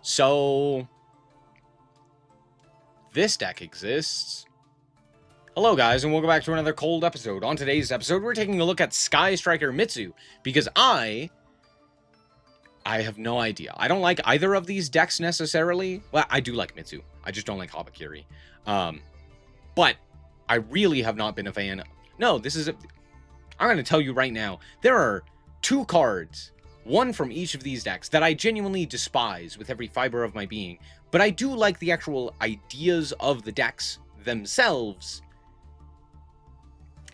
So this deck exists. Hello guys, and welcome back to another cold episode. On today's episode, we're taking a look at Sky Striker Mitsu, because I have no idea. I don't like either of these decks necessarily. Well, I do like Mitsu. I just don't like Habakiri. But I really have not been a fan. No, I'm going to tell you right now, there are two cards, one from each of these decks, that I genuinely despise with every fiber of my being. But I do like the actual ideas of the decks themselves.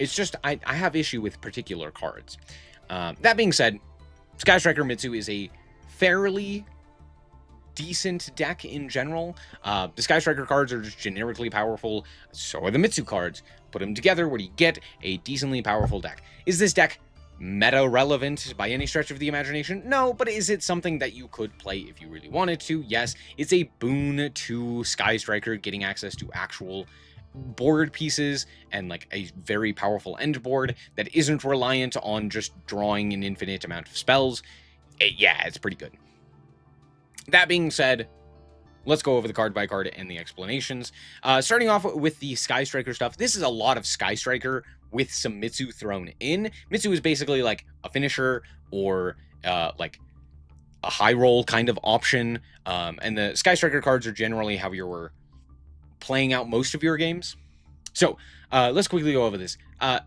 It's just, I have issue with particular cards. That being said, Sky Striker Mitsu is a fairly decent deck in general. The Sky Striker cards are just generically powerful. So are the Mitsu cards. Put them together, what do you get? A decently powerful deck. Is this deck meta relevant by any stretch of the imagination? No, but is it something that you could play if you really wanted to? Yes. It's a boon to Sky Striker getting access to actual board pieces and like a very powerful end board that isn't reliant on just drawing an infinite amount of spells. Yeah, it's pretty good. That being said, let's go over the card by card and the explanations. Starting off with the Sky Striker stuff, this is a lot of Sky Striker with some Mitsu thrown in. Mitsu is basically like a finisher or like a high roll kind of option, and the Sky Striker cards are generally how you're playing out most of your games. So let's quickly go over this.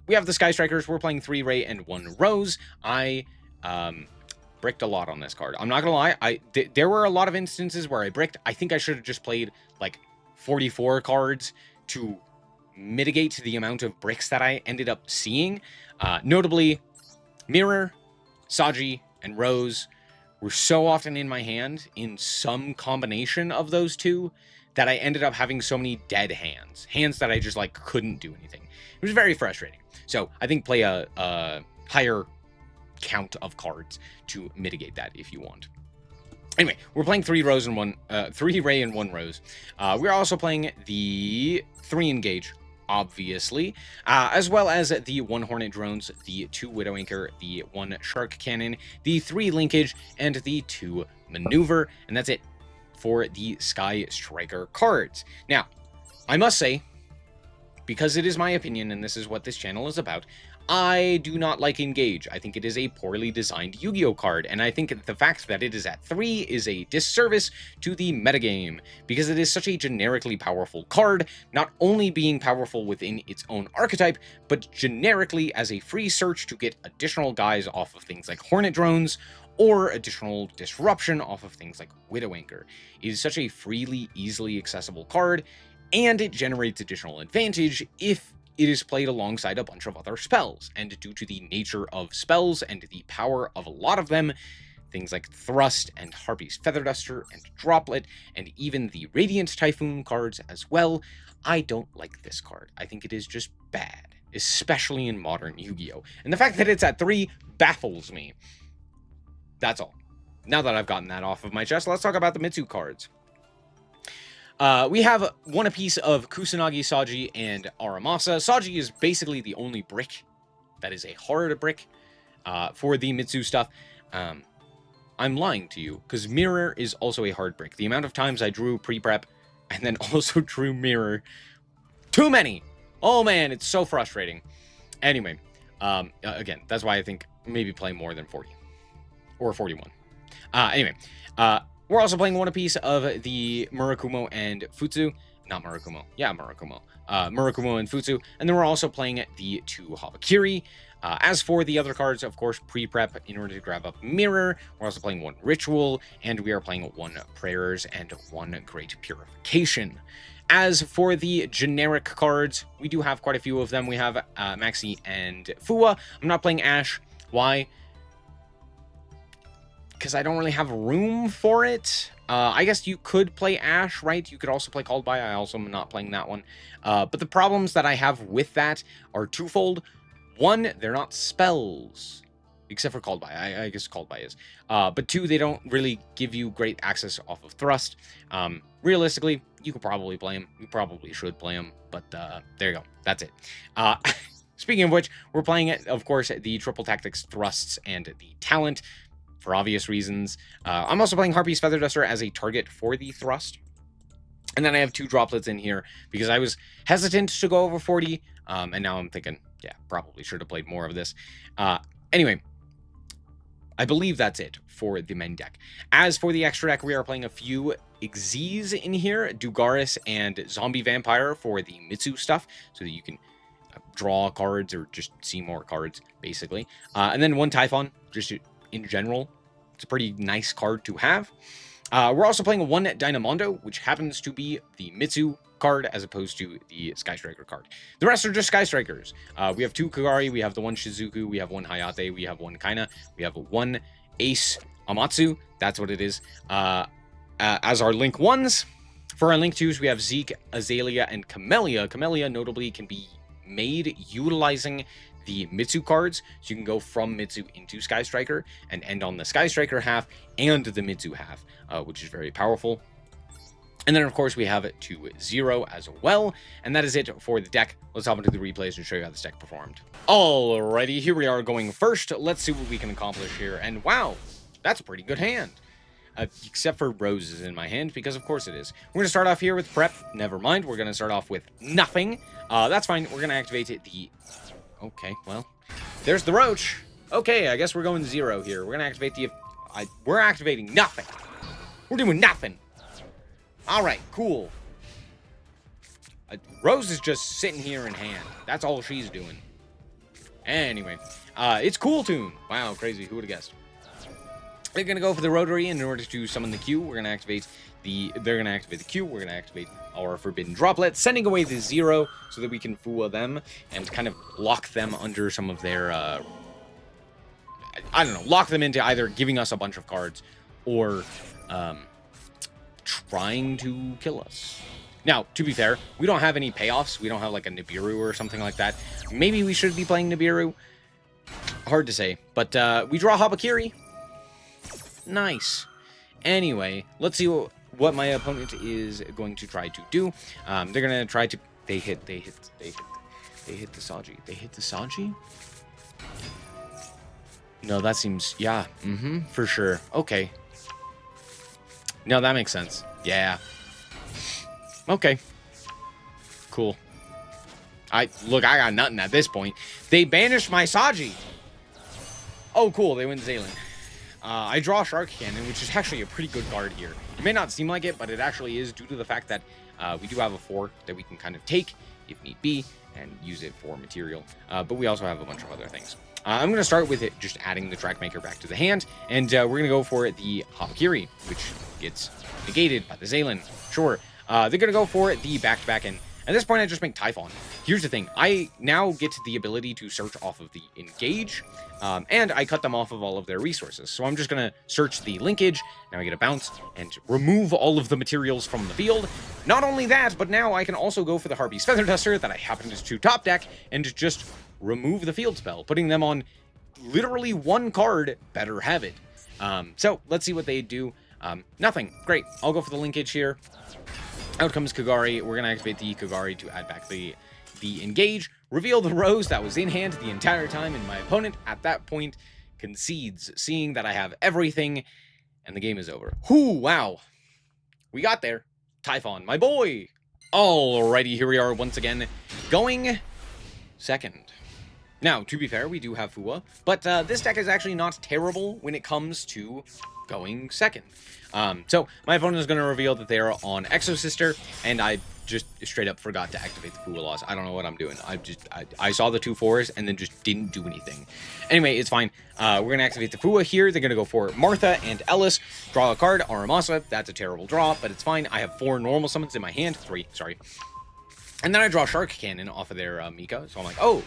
We have the Sky Strikers. We're playing 3 Ray and 1 Rose. I bricked a lot on this card. I'm not gonna lie, there were a lot of instances where I bricked. I think I should have just played like 44 cards to mitigate the amount of bricks that I ended up seeing. Notably, Mirror, Saji, and Rose were so often in my hand in some combination of those two that I ended up having so many dead hands. Hands that I just like couldn't do anything. It was very frustrating. So I think play a higher count of cards to mitigate that if you want. Anyway, we're playing 3 Ray and 1 Rose. We're also playing the 3 Engage, obviously, as well as the 1 Hornet Drones, the 2 Widow Anchor, the 1 Shark Cannon, the 3 Linkage, and the 2 Maneuver, and that's it for the Sky Striker cards. Now, I must say, because it is my opinion and this is what this channel is about, I do not like Engage. I think it is a poorly designed Yu-Gi-Oh card, and I think the fact that it is at 3 is a disservice to the metagame, because it is such a generically powerful card, not only being powerful within its own archetype, but generically as a free search to get additional guys off of things like Hornet Drones, or additional disruption off of things like Widow Anchor. It is such a freely, easily accessible card, and it generates additional advantage if it is played alongside a bunch of other spells. And due to the nature of spells and the power of a lot of them, things like Thrust and Harpy's Feather Duster and Droplet, and even the Radiant Typhoon cards as well, I don't like this card. I think it is just bad, especially in modern Yu-Gi-Oh! And the fact that it's at 3 baffles me. That's all. Now that I've gotten that off of my chest, let's talk about the Mitsu cards. We have one apiece of Kusanagi, Saji, and Aramasa. Saji is basically the only brick that is a hard brick for the Mitsu stuff. I'm lying to you, because Mirror is also a hard brick. The amount of times I drew pre-prep and then also drew Mirror, too many! Oh man, it's so frustrating. Anyway, again, that's why I think maybe play more than 40. Or 41. Anyway, we're also playing one apiece of the Murakumo and Futsu. Not Murakumo. Yeah, Murakumo. Murakumo and Futsu. And then we're also playing the 2 Habakiri. As for the other cards, of course, pre-prep in order to grab up Mirror. We're also playing 1 Ritual. And we are playing 1 Prayers and 1 Great Purification. As for the generic cards, we do have quite a few of them. We have Maxi and Fua. I'm not playing Ash. Why? Because I don't really have room for it. I guess you could play Ash, right? You could also play Called By. I also am not playing that one. But the problems that I have with that are twofold. One, they're not spells, except for Called By. I guess Called By is. But 2, they don't really give you great access off of Thrust. Realistically, you could probably play them. You probably should play them. But there you go. That's it. Speaking of which, we're playing, of course, the Triple Tactics Thrusts and the Talent. for obvious reasons. I'm also playing Harpy's Feather Duster as a target for the thrust. And then I have 2 droplets in here because I was hesitant to go over 40. And now I'm thinking, yeah, probably should have played more of this. Anyway, I believe that's it for the main deck. As for the extra deck, we are playing a few Xyz in here, Dugaris and Zombie Vampire for the Mitsu stuff, so that you can draw cards or just see more cards, basically. And then 1 Typhon, just in general. It's a pretty nice card to have. We're also playing 1 Dynamondo, which happens to be the Mitsu card as opposed to the Sky Striker card. The rest are just Sky Strikers. We have 2 Kagari, we have the 1 Shizuku, we have 1 Hayate, we have 1 Kaina, we have 1 Ace Amatsu, that's what it is, as our Link 1s. For our Link 2s, we have Zeke, Azalea, and Camellia. Camellia notably can be made utilizing the Mitsu cards, so you can go from Mitsu into Sky Striker and end on the Sky Striker half and the Mitsu half, which is very powerful. And then, of course, we have it to 0 as well. And that is it for the deck. Let's hop into the replays and show you how this deck performed. Alrighty, here we are going first. Let's see what we can accomplish here. And wow, that's a pretty good hand. Except for roses in my hand, because of course it is. We're going to start off here with prep. Never mind. We're going to start off with nothing. That's fine. We're going to activate the... Okay, well, there's the Roach. Okay, I guess we're going 0 here. We're going to activate the... We're activating nothing. We're doing nothing. Alright, cool. Rose is just sitting here in hand. That's all she's doing. Anyway, it's Cool Tune. Wow, crazy. Who would have guessed? They're going to go for the Rotary in order to summon the Q. We're going to activate the... They're going to activate the Q. We're going to activate our Forbidden Droplet, sending away the 0 so that we can fool them and kind of lock them under some of their... I don't know. Lock them into either giving us a bunch of cards or... trying to kill us. Now, to be fair, we don't have any payoffs. We don't have like a Nibiru or something like that. Maybe we should be playing Nibiru. Hard to say. But we draw Habakiri. Nice. Anyway, let's see what my opponent is going to try to do. They're going to try to... They hit the Saji. They hit the Saji? No, that seems... Yeah, for sure. Okay. No, that makes sense. Yeah. Okay. Cool. Look, I got nothing at this point. They banished my Saji. Oh, cool. They went Zaylin. I draw Shark Cannon, which is actually a pretty good card here. It may not seem like it, but it actually is due to the fact that we do have a 4 that we can kind of take, if need be, and use it for material. But we also have a bunch of other things. I'm going to start with it just adding the Trackmaker back to the hand, and we're going to go for the Habakiri, which gets negated by the Zaylin. Sure. They're going to go for the back-to-back, and at this point I just make Typhon. Here's the thing. I now get the ability to search off of the Engage, and I cut them off of all of their resources. So I'm just going to search the Linkage, now I get a Bounce, and remove all of the materials from the field. Not only that, but now I can also go for the Harpy's Feather Duster that I happen to top deck, and just remove the field spell, putting them on literally 1 card, better have it. So let's see what they do. Nothing. Great. I'll go for the Linkage here. Out comes Kagari. We're going to activate the Kagari to add back the Engage. Reveal the Rose that was in hand the entire time, and my opponent at that point concedes, seeing that I have everything, and the game is over. Whoo, wow. We got there. Typhon, my boy. Alrighty, here we are once again, going second. Now, to be fair, we do have Fua, but this deck is actually not terrible when it comes to going second. So my opponent is going to reveal that they are on Exosister, and I just straight up forgot to activate the Fua loss. I don't know what I'm doing. I saw the 2 4s and then just didn't do anything. Anyway, it's fine. We're going to activate the Fua here. They're going to go for Martha and Ellis. Draw a card, Aramasa. That's a terrible draw, but it's fine. I have 4 normal summons in my hand. 3, sorry. And then I draw Shark Cannon off of their Mika. So I'm like, oh.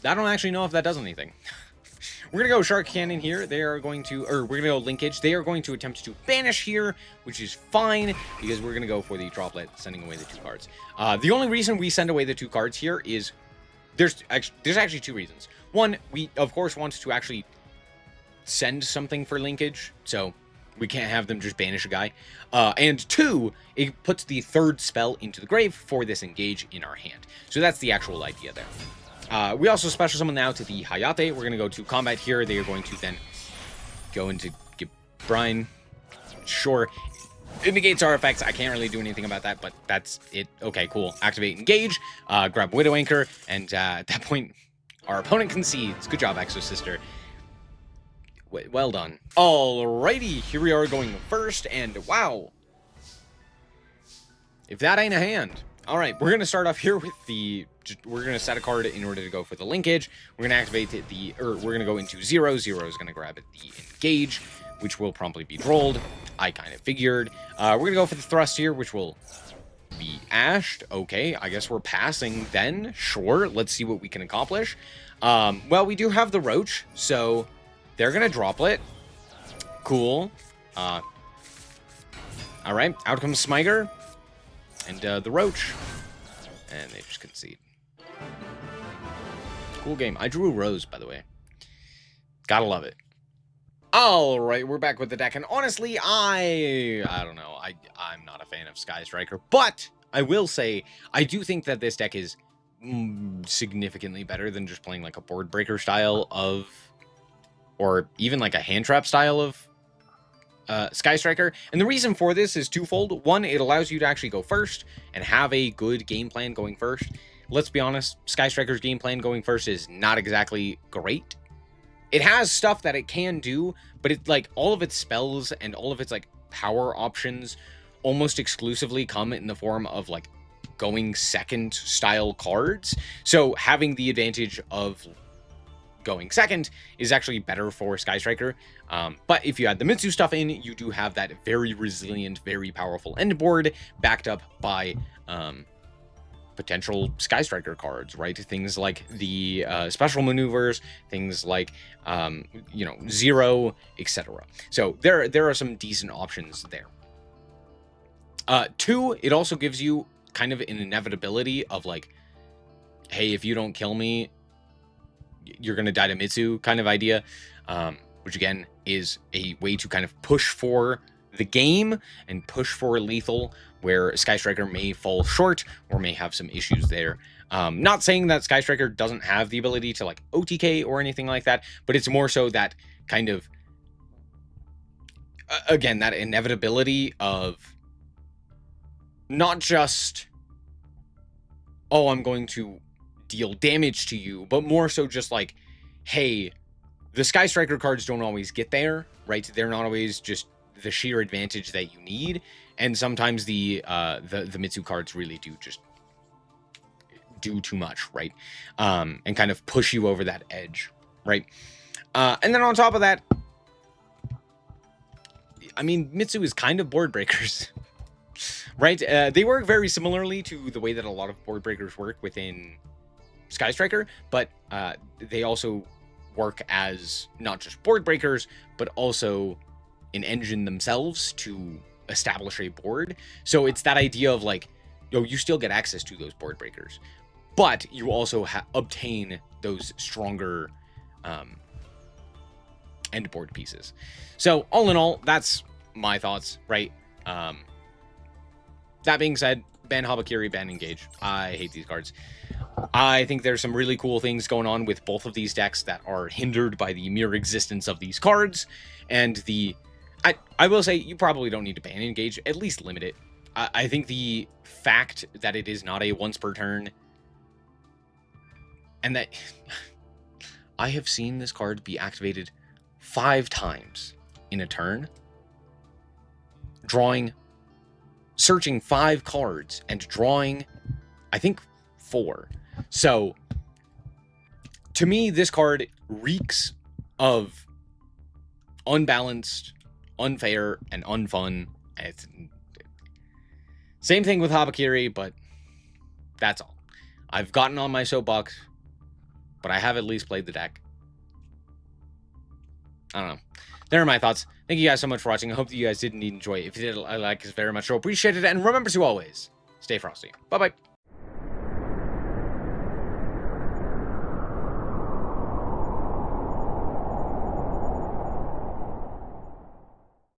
I don't actually know if that does anything. We're going to go Shark Cannon here. They are going to, or we're going to go Linkage. They are going to attempt to banish here, which is fine, because we're going to go for the Droplet, sending away the 2 cards. The only reason we send away the 2 cards here is, there's actually 2 reasons. One, we, of course, want to actually send something for Linkage, so we can't have them just banish a guy. And 2, it puts the 3rd spell into the grave for this Engage in our hand. So that's the actual idea there. We also special summon now to the Hayate. We're going to go to combat here. They are going to then go into get Brian. Sure. It negates our effects. I can't really do anything about that, but that's it. Okay, cool. Activate Engage, grab Widow Anchor, and at that point, our opponent concedes. Good job, Exo Sister. Well done. Alrighty, here we are going first, and wow. If that ain't a hand. Alright, we're going to start off here with the... We're going to set a card in order to go for the linkage. We're going to activate we're going to go into 0. 0 is going to grab the Engage, which will promptly be drolled. I kind of figured. We're going to go for the thrust here, which will be ashed. Okay, I guess we're passing then. Sure, let's see what we can accomplish. Well, we do have the Roach, so they're going to droplet. Cool. Alright, out comes Smiter. And the Roach. And they just concede. Cool game. I drew a rose, by the way. Gotta love it. Alright, we're back with the deck. And honestly, I don't know. I'm not a fan of Sky Striker. But I will say, I do think that this deck is significantly better than just playing like a board breaker style of... Or even like a hand trap style of Sky Striker. And the reason for this is twofold. One, it allows you to actually go first and have a good game plan going first. Let's be honest, Sky Striker's game plan going first is not exactly great. It has stuff that it can do, but it like all of its spells and all of its like power options almost exclusively come in the form of like going second style cards. So having the advantage of going second is actually better for Sky Striker. But if you add the Mitsu stuff in, you do have that very resilient, very powerful end board backed up by potential Sky Striker cards, right? Things like the special maneuvers, things like, you know, 0, etc. So there are some decent options there. 2, it also gives you kind of an inevitability of like, hey, if you don't kill me, you're going to die to Mitsu kind of idea, which again is a way to kind of push for the game and push for lethal, where Sky Striker may fall short or may have some issues there. Not saying that Sky Striker doesn't have the ability to like OTK or anything like that, but it's more so that kind of, again, that inevitability of not just, oh, I'm going to deal damage to you, but more so just like, hey, the Sky Striker cards don't always get there, right? They're not always just the sheer advantage that you need, and sometimes the Mitsu cards really do just do too much, right? And kind of push you over that edge, right? And then on top of that, I mean, Mitsu is kind of board breakers, right? They work very similarly to the way that a lot of board breakers work within Sky Striker, but they also work as not just board breakers, but also an engine themselves to establish a board. So it's that idea of like, yo, you still get access to those board breakers, but you also obtain those stronger end board pieces. So all in all, that's my thoughts, right? That being said, ban Habakiri, ban Engage. I hate these cards. I think there's some really cool things going on with both of these decks that are hindered by the mere existence of these cards. And I will say, you probably don't need to ban Engage, at least limit it. I think the fact that it is not a once per turn, and that I have seen this card be activated 5 times in a turn, searching 5 cards and drawing, I think, 4. So, to me, this card reeks of unbalanced, unfair, and unfun. It's same thing with Habakiri, but that's all. I've gotten on my soapbox, but I have at least played the deck. I don't know. There are my thoughts. Thank you guys so much for watching. I hope that you guys did indeed enjoy it. If you did, I like it very much. So appreciate it. And remember to always stay frosty. Bye-bye.